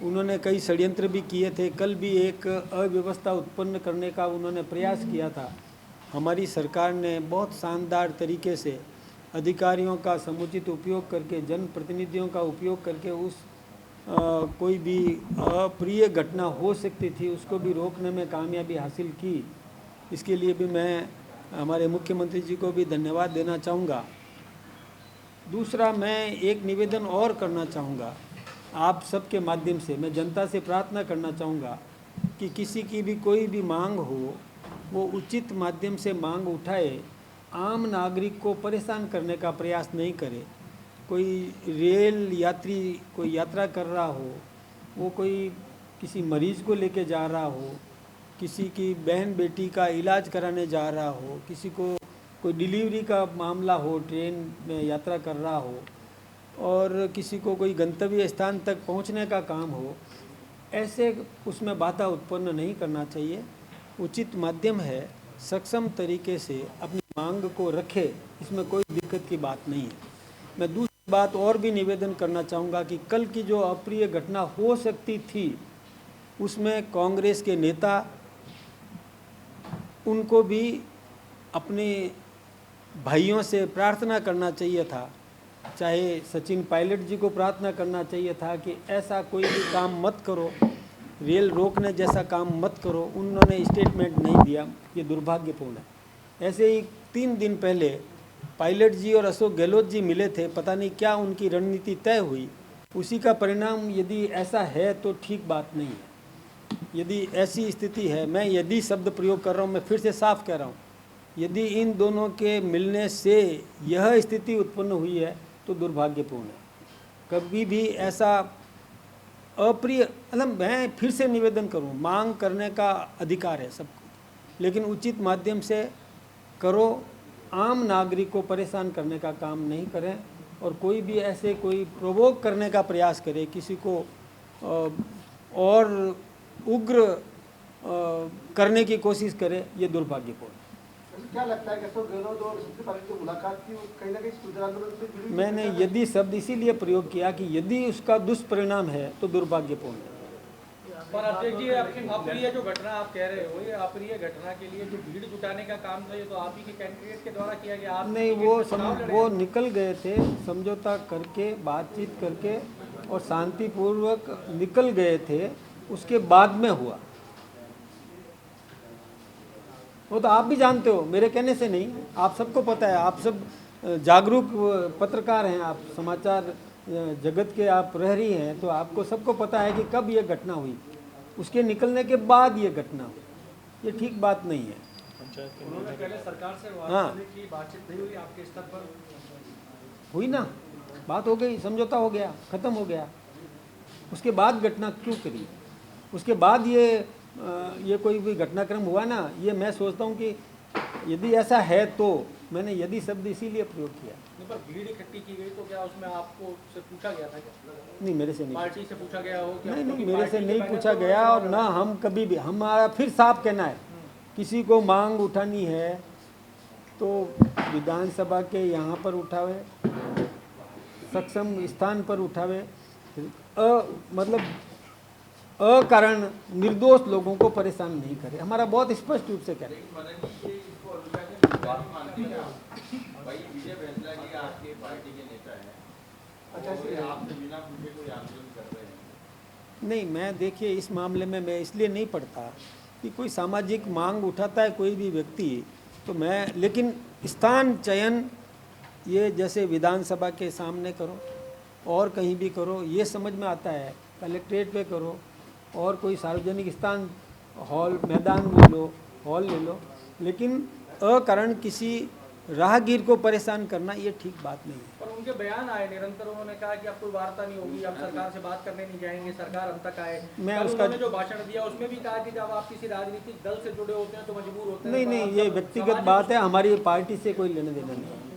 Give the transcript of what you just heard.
उन्होंने कई षड्यंत्र भी किए थे। कल भी एक अव्यवस्था उत्पन्न करने का उन्होंने प्रयास किया था। हमारी सरकार ने बहुत शानदार तरीके से अधिकारियों का समुचित उपयोग करके, जनप्रतिनिधियों का उपयोग करके उस कोई भी अप्रिय घटना हो सकती थी उसको भी रोकने में कामयाबी हासिल की। इसके लिए भी मैं हमारे मुख्यमंत्री जी को भी धन्यवाद देना चाहूँगा। दूसरा, मैं एक निवेदन और करना चाहूँगा, आप सबके माध्यम से मैं जनता से प्रार्थना करना चाहूँगा कि किसी की भी कोई भी मांग हो वो उचित माध्यम से मांग उठाए, आम नागरिक को परेशान करने का प्रयास नहीं करे। कोई रेल यात्री कोई यात्रा कर रहा हो, वो कोई किसी मरीज़ को लेके जा रहा हो, किसी की बहन बेटी का इलाज कराने जा रहा हो, किसी को कोई डिलीवरी का मामला हो, ट्रेन में यात्रा कर रहा हो, और किसी को कोई गंतव्य स्थान तक पहुंचने का काम हो, ऐसे उसमें बाधा उत्पन्न नहीं करना चाहिए। उचित माध्यम है, सक्षम तरीके से अपनी मांग को रखे, इसमें कोई दिक्कत की बात नहीं है। मैं दूसरी बात और भी निवेदन करना चाहूँगा कि कल की जो अप्रिय घटना हो सकती थी उसमें कांग्रेस के नेता, उनको भी अपने भाइयों से प्रार्थना करना चाहिए था, चाहे सचिन पायलट जी को प्रार्थना करना चाहिए था कि ऐसा कोई भी काम मत करो, रेल रोकने जैसा काम मत करो। उन्होंने स्टेटमेंट नहीं दिया, ये दुर्भाग्यपूर्ण है। ऐसे ही 3 दिन पहले पायलट जी और अशोक गहलोत जी मिले थे, पता नहीं क्या उनकी रणनीति तय हुई, उसी का परिणाम यदि ऐसा है तो ठीक बात नहीं है। यदि ऐसी स्थिति है, मैं यदि शब्द प्रयोग कर रहा हूँ, मैं फिर से साफ कह रहा हूँ, यदि इन दोनों के मिलने से यह स्थिति उत्पन्न हुई है तो दुर्भाग्यपूर्ण है। कभी भी ऐसा अप्रिय, मतलब मैं फिर से निवेदन करूं, मांग करने का अधिकार है सबको, लेकिन उचित माध्यम से करो, आम नागरिक को परेशान करने का काम नहीं करें। और कोई भी ऐसे कोई प्रोवोक करने का प्रयास करे, किसी को और उग्र करने की कोशिश करे, ये दुर्भाग्यपूर्ण। क्या लगता है कि अशोक गहलोत और सचिन पायलट की मुलाकात की कहीं ना कहीं सुधार आंदोलन से जुड़ी? मैंने यदि शब्द इसीलिए प्रयोग किया कि यदि उसका दुष्परिणाम है तो दुर्भाग्यपूर्ण है। पर अध्यक्ष जी, आपकी अप्रिय जो घटना आप कह रहे हो, ये अप्रिय घटना के लिए जो भीड़ जुटाने का काम था, ये तो आप ही के कैंडिडेट के द्वारा किया गया। आप नहीं, वो निकल गए थे समझौता करके, बातचीत करके और शांतिपूर्वक निकल गए थे, उसके बाद में हुआ। वो तो आप भी जानते हो, मेरे कहने से नहीं, आप सबको पता है, आप सब जागरूक पत्रकार हैं, आप समाचार जगत के आप प्रहरी हैं, तो आपको सबको पता है कि कब ये घटना हुई, उसके निकलने के बाद ये घटना हुई। ये ठीक बात नहीं है। उन्होंने पहले सरकार से बातचीत नहीं हुई, आपके स्तर पर हुई ना, बात हो गई, समझौता हो गया, ख़त्म हो गया, उसके बाद घटना क्यों करी? उसके बाद ये कोई भी घटनाक्रम हुआ ना, ये मैं सोचता हूँ कि यदि ऐसा है तो मैंने यदि शब्द इसीलिए प्रयोग किया। पर भीड़ इकट्ठी की गई तो क्या उसमें आपको से पूछा गया था क्या? नहीं, मेरे से नहीं, पार्टी से पूछा गया हो? नहीं, मेरे से नहीं पूछा गया, और ना हम कभी भी, हमारा फिर साफ कहना है, किसी को मांग उठानी है तो विधानसभा के यहाँ पर उठावे, सक्षम स्थान पर उठावे, मतलब अकारण निर्दोष लोगों को परेशान नहीं करे। हमारा बहुत स्पष्ट रूप से करें। नहीं, मैं देखिए इस मामले में मैं इसलिए नहीं पढ़ता कि कोई सामाजिक मांग उठाता है कोई भी व्यक्ति, तो मैं, लेकिन स्थान चयन ये जैसे विधानसभा के सामने करो और कहीं भी करो, ये समझ में आता है, कलेक्ट्रेट पे करो और कोई सार्वजनिक स्थान, हॉल, मैदान ले लो, हॉल ले लो, लेकिन अकारण किसी राहगीर को परेशान करना ये ठीक बात नहीं है। पर उनके बयान आए निरंतर, उन्होंने कहा कि अब कोई वार्ता नहीं होगी, अब सरकार से बात करने नहीं जाएंगे, सरकार हम तक आए। मैं उसका जो भाषण दिया उसमें भी कहा कि जब आप किसी राजनीतिक दल से जुड़े होते हैं तो मजबूर होते हैं। नहीं, ये व्यक्तिगत बात है, हमारी पार्टी से कोई लेने देना नहीं है।